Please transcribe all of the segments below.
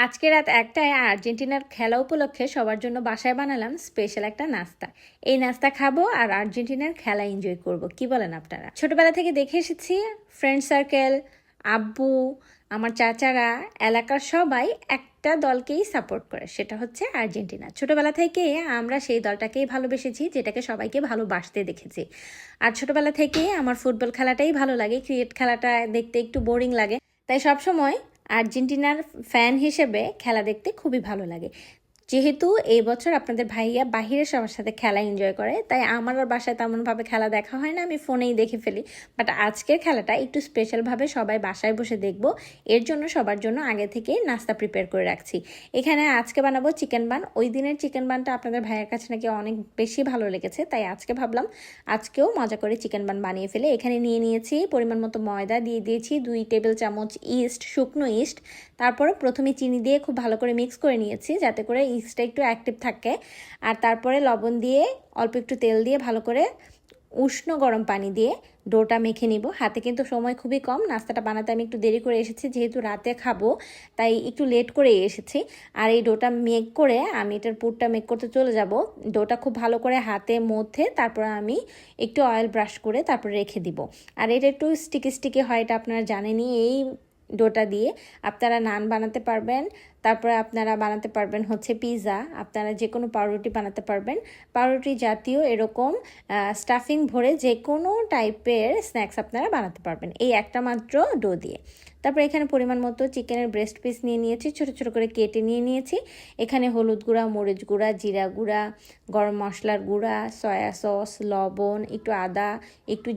আজকে রাত ১টায় আর্জেন্টিনার খেলা উপলক্ষে সবার জন্য বাসায় বানালাম স্পেশাল একটা নাস্তা। এই নাস্তা খাবো আর আর্জেন্টিনার খেলা এনজয় করব। কি বলেন আপনারা? ছোটবেলা থেকে দেখে এসেছি ফ্রেন্ড সার্কেল, আব্বু, আমার চাচারা, এলাকার সবাই একটা দলকেই সাপোর্ট করে, সেটা হচ্ছে আর্জেন্টিনা। ছোটবেলা থেকে আমরা সেই দলটাকেই ভালোবেসেছি, যেটাকে সবাইকে ভালোবাসতে দেখেছি। আর ছোটবেলা থেকে আমার ফুটবল খেলাটাই ভালো লাগে, ক্রিকেট খেলাটা দেখতে একটু বোরিং লাগে। তাই সবসময় আর্জেন্টিনার ফ্যান হিসেবে খেলা দেখতে খুবই ভালো লাগে। যেহেতু এই বছর আপনাদের ভাইয়া বাহিরে সবার সাথে খেলা এনজয় করে, তাই আমার আর বাসায় তেমনভাবে খেলা দেখা হয় না, আমি ফোনেই দেখে ফেলি। বাট আজকের খেলাটা একটু স্পেশালভাবে সবাই বাসায় বসে দেখব, এর জন্য সবার জন্য আগে থেকেই নাস্তা প্রিপেয়ার করে রাখছি। এখানে আজকে বানাবো চিকেন বান। ওই দিনের চিকেন বানটা আপনাদের ভাইয়ের কাছে নাকি অনেক বেশি ভালো লেগেছে, তাই আজকে ভাবলাম আজকেও মজা করে চিকেন বান বানিয়ে ফেলে। এখানে নিয়ে নিয়েছি পরিমাণ মতো ময়দা, দিয়ে দিয়েছি 2 টেবিল চামচ ইস্ট, শুকনো ইস্ট। তারপরে প্রথমে চিনি দিয়ে খুব ভালো করে মিক্স করে নিয়েছি, যাতে করে ইস্টটা একটু অ্যাক্টিভ থাকে। আর তারপরে লবণ দিয়ে, অল্প একটু তেল দিয়ে, ভালো করে উষ্ণ গরম পানি দিয়ে ডোটা মেখে নিব। হাতে কিন্তু সময় খুবই কম, নাস্তাটা বানাতে আমি একটু দেরি করে এসেছি, যেহেতু রাতে খাবো তাই একটু লেট করে এসেছি। আর এই ডোটা মেক করে আমি এটার পুরটা মেক করতে চলে যাব। ডোটা খুব ভালো করে হাতে মধ্যে তারপর আমি একটু অয়েল ব্রাশ করে তারপর রেখে দিব। আর এটা একটু স্টিকি স্টিকি হয়, এটা আপনারা জানেনই। এই ডোটা দিয়ে আপনারা নান বানাতে পারবেন, তারপরে আপনারা বানাতে পারবেন হচ্ছে পিৎজা, আপনারা যে কোনো পাউরুটি বানাতে পারবেন। পাউরুটি জাতীয় এরকম স্টাফিং ভরে যে কোনো টাইপের স্ন্যাক্স আপনারা বানাতে পারবেন এই একটা মাত্র ডো দিয়ে। তারপর এখানে পরিমাণ মতো চিকেনের ব্রেস্ট পিস নিয়ে নিয়েছি, ছোটো ছোটো করে কেটে নিয়ে নিয়েছি। এখানে হলুদ গুঁড়া, মরিচ গুঁড়া, জিরা গুঁড়া, গরম মশলার গুঁড়া, সয়া সস, লবণ, একটু আদা, একটু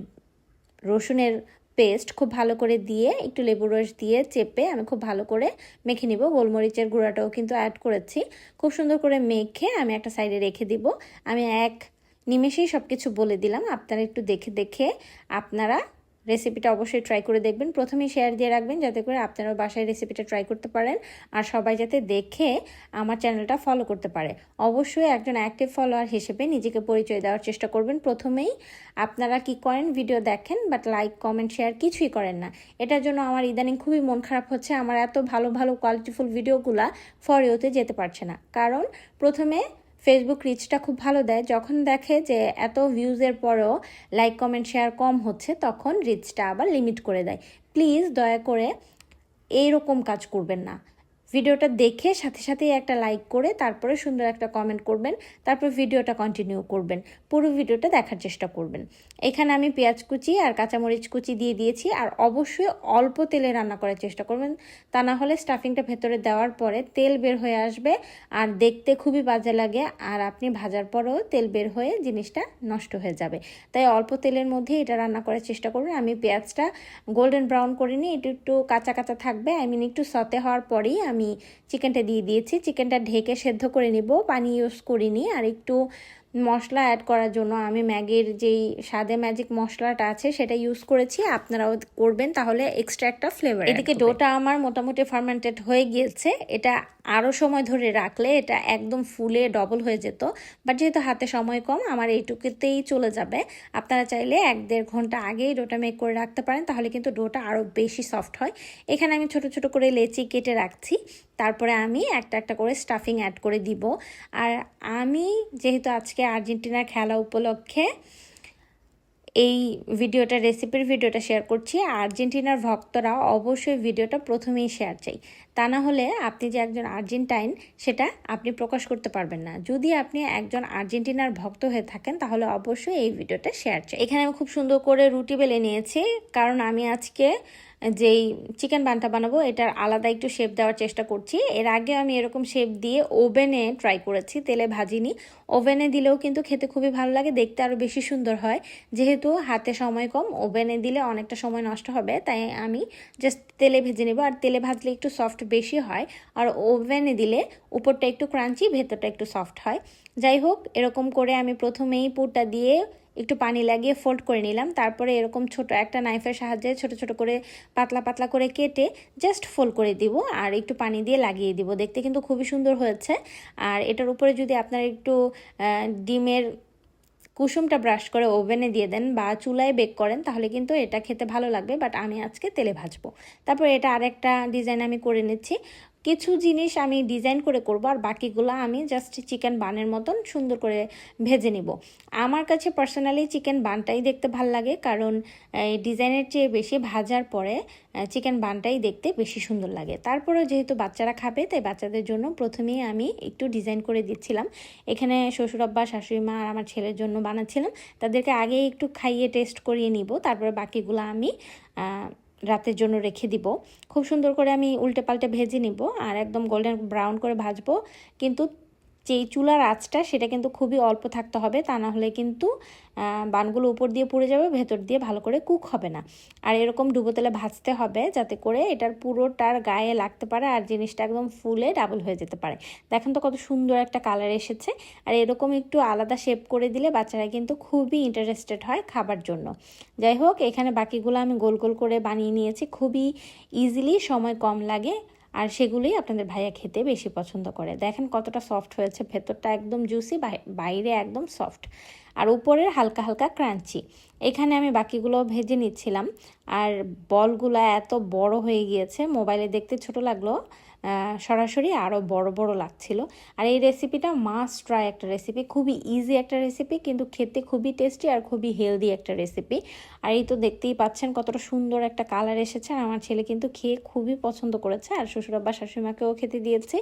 রসুনের পেস্ট খুব ভালো করে দিয়ে, একটু লেবু রস দিয়ে চেপে আমি খুব ভালো করে মেখে নিব। গোলমরিচের গুঁড়াটাও কিন্তু অ্যাড করেছি। খুব সুন্দর করে মেখে আমি একটা সাইডে রেখে দিব। আমি এক নিমেষেই সব কিছু বলে দিলাম, আপনারা একটু দেখে দেখে আপনারা রেসিপিটা অবশ্যই ট্রাই করে দেখবেন। প্রথমেই শেয়ার দিয়ে রাখবেন, যাতে করে আপনারাও বাসায় রেসিপিটা ট্রাই করতে পারেন আর সবাই যাতে দেখে আমার চ্যানেলটা ফলো করতে পারে। অবশ্যই একজন অ্যাক্টিভ ফলোয়ার হিসেবে নিজেকে পরিচয় দেওয়ার চেষ্টা করবেন। প্রথমেই আপনারা কি করেন, ভিডিও দেখেন বাট লাইক কমেন্ট শেয়ার কিছুই করেন না। এটার জন্য আমার ইদানিং খুবই মন খারাপ হচ্ছে। আমার এত ভালো ভালো কোয়ালিটিফুল ভিডিওগুলা ফর ইউতে যেতে পারছে না, কারণ প্রথমে ফেসবুক রিচটা খুব ভালো দেয়, যখন দেখে যে এত ভিউজের পরেও লাইক কমেন্ট শেয়ার কম হচ্ছে, তখন রিচটা আবার লিমিট করে দেয়। প্লিজ দয়া করে এইরকম কাজ করবেন না। ভিডিওটা দেখে সাথে সাথেই একটা লাইক করে তারপরে সুন্দর একটা কমেন্ট করবেন, তারপর ভিডিওটা কন্টিনিউ করবেন, পুরো ভিডিওটা দেখার চেষ্টা করবেন। এখানে আমি পেঁয়াজ কুচি আর কাঁচামরিচ কুচি দিয়ে দিয়েছি। আর অবশ্যই অল্প তেলে রান্না করার চেষ্টা করবেন, তা না হলে স্টাফিংটা ভেতরে দেওয়ার পরে তেল বের হয়ে আসবে আর দেখতে খুবই বাজে লাগে, আর আপনি ভাজার পরেও তেল বের হয়ে জিনিসটা নষ্ট হয়ে যাবে। তাই অল্প তেলের মধ্যে এটা রান্না করার চেষ্টা করবেন। আমি পেঁয়াজটা গোল্ডেন ব্রাউন করে নিই, এটা একটু কাঁচা কাঁচা থাকবে, একটু সতে হওয়ার পরেই আমি চিকেনটা দিয়ে দিয়েছি। চিকেনটা ঢেকে সেদ্ধ করে নিব, পানি ইউজ করিনি। আর একটু মশলা অ্যাড করার জন্য আমি ম্যাগির যেই স্বাদে ম্যাজিক মশলাটা আছে সেটা ইউজ করেছি, আপনারাও করবেন, তাহলে এক্সট্রা একটা ফ্লেভার। এদিকে ডোটা আমার মোটামুটি ফার্মেন্টেড হয়ে গিয়েছে। এটা আরও সময় ধরে রাখলে এটা একদম ফুলে ডবল হয়ে যেত, বাট যেহেতু হাতে সময় কম আমার এইটুকুতেই চলে যাবে। আপনারা চাইলে 1-1.5 ঘন্টা আগেই ডোটা মেক করে রাখতে পারেন, তাহলে কিন্তু ডোটা আরও বেশি সফট হয়। এখানে আমি ছোট ছোট করে লেচি কেটে রাখছি, তারপরে আমি একটা একটা করে স্টাফিং অ্যাড করে দিব। আর আমি যেহেতু আজকে আর্জেন্টিনার খেলা উপলক্ষে এই রেসিপির ভিডিওটা শেয়ার করছি, আর্জেন্টিনার ভক্তরা অবশ্যই ভিডিওটা প্রথমেই শেয়ার চাই, তা না হলে আপনি যে একজন আর্জেন্টাইন সেটা আপনি প্রকাশ করতে পারবেন না। যদি আপনি একজন আর্জেন্টিনার ভক্ত হয়ে থাকেন তাহলে অবশ্যই এই ভিডিওটা শেয়ার চাই। এখানে আমি খুব সুন্দর করে রুটি বেলে নিয়েছি, কারণ আমি আজকে যেই চিকেন বানটা বানাবো এটার আলাদা একটু শেপ দেওয়ার চেষ্টা করছি। এর আগে আমি এরকম শেপ দিয়ে ওভেনে ট্রাই করেছি, তেলে ভাজিনি। ওভেনে দিলেও কিন্তু খেতে খুবই ভালো লাগে, দেখতে আরও বেশি সুন্দর হয়। যেহেতু হাতে সময় কম, ওভেনে দিলে অনেকটা সময় নষ্ট হবে, তাই আমি জাস্ট তেলে ভেজে নেব। আর তেলে ভাজলে একটু সফট বেশি হয়, আর ওভেনে দিলে উপরটা একটু ক্রাঞ্চি, ভেতরটা একটু সফট হয়। যাই হোক, এরকম করে আমি প্রথমেই পুরটা দিয়ে একটু পানি লাগিয়ে ফোল্ড করে নিলাম। তারপরে এরকম ছোট একটা নাইফের সাহায্যে ছোট ছোট করে পাতলা পাতলা করে কেটে জাস্ট ফোল্ড করে দিব আর একটু পানি দিয়ে লাগিয়ে দিব। দেখতে কিন্তু খুবই সুন্দর হয়েছে। আর এটার উপরে যদি আপনারা একটু ডিমের কুসুমটা ব্রাশ করে ওভেনে দিয়ে দেন বা চুলায় বেক করেন, তাহলে কিন্তু এটা খেতে ভালো লাগবে। বাট আমি আজকে তেলে ভাজবো। তারপর এটা আরেকটা ডিজাইন আমি করে নিচ্ছি। কিছু জিনিস আমি ডিজাইন করে করব আর বাকিগুলো আমি জাস্ট চিকেন বানের মতন সুন্দর করে ভেজে নিব। আমার কাছে পার্সোনালি চিকেন বানটাই দেখতে ভাল লাগে, কারণ এই ডিজাইনের চেয়ে বেশি ভাজার পরে চিকেন বানটাই দেখতে বেশি সুন্দর লাগে। তারপরে যেহেতু বাচ্চারা খাবে তাই বাচ্চাদের জন্য প্রথমেই আমি একটু ডিজাইন করে দিচ্ছিলাম। এখানে শ্বশুর আব্বা, শাশুড়ি মা আর আমার ছেলের জন্য বানাচ্ছিলাম। তাদেরকে আগে একটু খাইয়ে টেস্ট করিয়ে নিব, তারপরে বাকিগুলো আমি রাতের জন্য রেখে দিব। খুব সুন্দর করে আমি উল্টে পাল্টে ভেজে নিব আর একদম গোল্ডেন ব্রাউন করে ভাজবো। কিন্তু যেই চুলার আঁচটা সেটা কিন্তু খুবই অল্প থাকতে হবে, তা না হলে কিন্তু বানগুলো উপর দিয়ে পুড়ে যাবে, ভেতর দিয়ে ভালো করে কুক হবে না। আর এরকম ডুবো তেলে ভাজতে হবে যাতে করে এটার পুরোটার গায়ে লাগতে পারে আর জিনিসটা একদম ফুলে ডাবল হয়ে যেতে পারে। দেখেন তো কত সুন্দর একটা কালার এসেছে। আর এরকম একটু আলাদা শেপ করে দিলে বাচ্চারা কিন্তু খুবই ইন্টারেস্টেড হয় খাবার জন্য। যাই হোক, এখানে বাকিগুলো আমি গোল গোল করে বানিয়ে নিয়েছি, খুবই ইজিলি, সময় কম লাগে আর সেগুলোই আপনাদের ভাইয়া খেতে বেশি পছন্দ করে। দেখেন কতটা সফট হয়েছে, ভেতরটা একদম জুসি, বাইরে একদম সফট আর উপরের হালকা হালকা ক্রাঞ্চি। এখানে আমি বাকিগুলো ভেজে নিচ্ছিলাম আর বলগুলো এত বড় হয়ে গিয়েছে, মোবাইলে দেখতে ছোট লাগলো, সরাসরি আরও বড় বড় লাগছিল। আর এই রেসিপিটা মাস্ট ট্রাই একটা রেসিপি, খুবই ইজি একটা রেসিপি কিন্তু খেতে খুবই টেস্টি আর খুবই হেলদি একটা রেসিপি। আর এই তো দেখতেই পাচ্ছেন কতটা সুন্দর একটা কালার এসেছে। আর আমার ছেলে কিন্তু খেয়ে খুবই পছন্দ করেছে আর শ্বশুরাব্বা শাশুড়িমাকেও খেতে দিয়েছে।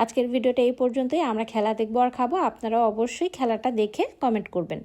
আজকের ভিডিওটা এই পর্যন্তই। আমরা খেলা দেখবো আর খাবো, আপনারাও অবশ্যই খেলাটা দেখে কমেন্ট করবেন।